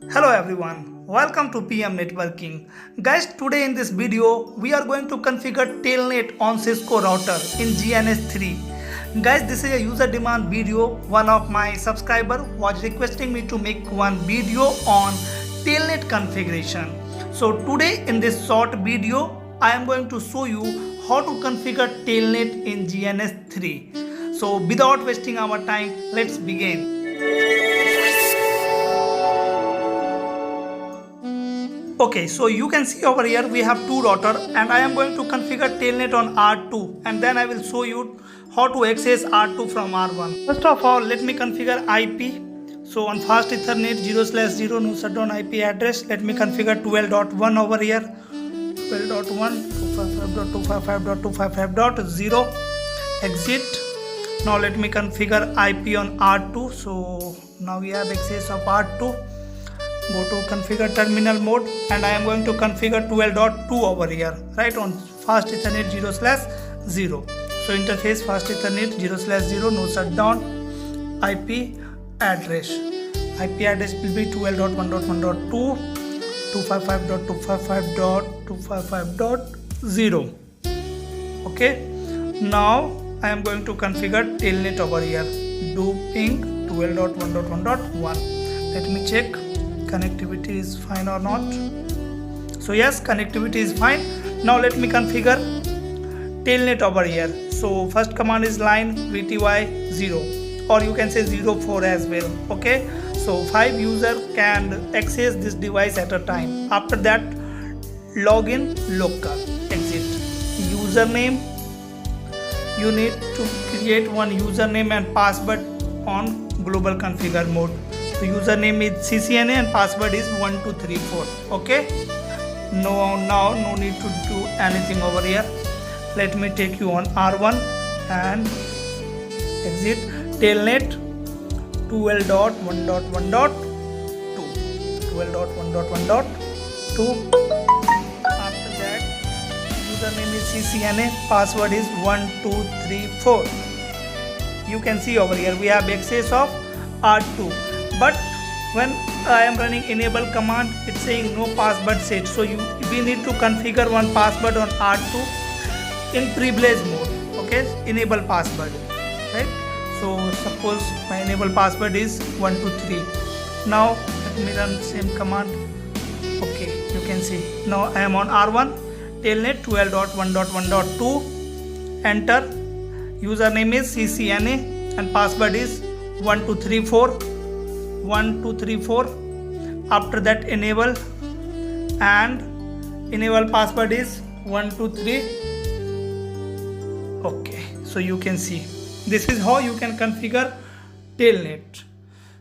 Hello everyone, welcome to PM Networking. Guys, today in this video, we are going to configure Telnet on Cisco router in GNS3. Guys, this is a user demand video. One of my subscriber was requesting me to make one video on Telnet configuration. So today in this short video, I am going to show you how to configure Telnet in GNS3. So without wasting our time, let's begin. Okay, so you can see over here we have two router and I am going to configure Telnet on R2 and then I will show you how to access R2 from R1. First of all, let me configure IP. So on fast Ethernet 0/0 no shutdown IP address, let me configure 12.1 over here. 12.1 255.255.255.0 exit. Now let me configure IP on R2. So now we have access of R2. Go to configure terminal mode and I am going to configure 12.2 over here, right, on fast Ethernet 0/0. So interface fast Ethernet 0/0 no shutdown IP address. IP address will be 12.1.1.2 255.255.255.0. Okay, now I am going to configure Telnet over here. Do ping 12.1.1.1. Let me check connectivity is fine or not. So yes, connectivity is fine. Now let me configure Telnet over here. So first command is line VTY 0 or you can say 04 as well. Okay, so 5 user can access this device at a time. After that, login local exit. Username, you need to create one username and password on global configure mode. So username is CCNA and password is 1234. Okay, no need to do anything over here. Let me take you on R1 and exit Telnet 12.1.1.2 12.1.1.2. After that, username is CCNA, password is 1234. You can see over here we have access of R2. But when I am running enable command, it's saying no password set. So we need to configure one password on R2 in privilege mode. Okay, enable password, right? So suppose my enable password is 123. Now let me run same command. Okay, you can see now I am on R1 Telnet 12.1.1.2. Enter. Username is CCNA and password is 1234. After that, enable and enable password is 123. Okay, so you can see this is how you can configure Telnet.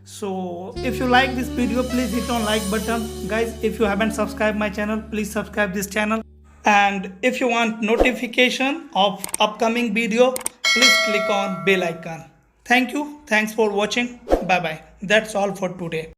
So if you like this video, please hit on like button. Guys, if you haven't subscribed my channel, please subscribe this channel. And if you want notification of upcoming video, please click on bell icon. Thank you. Thanks for watching. Bye bye. That's all for today.